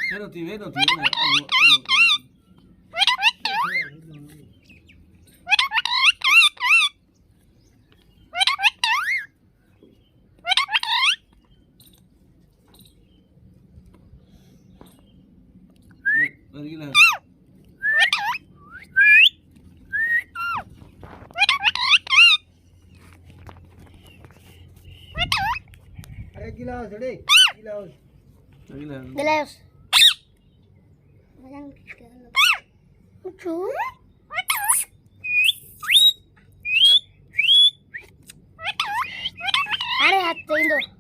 Ven, no, tío. Lagi lah. अरे glass रे glass Lagi lah. Gelas. Lucu. Ada hati itu.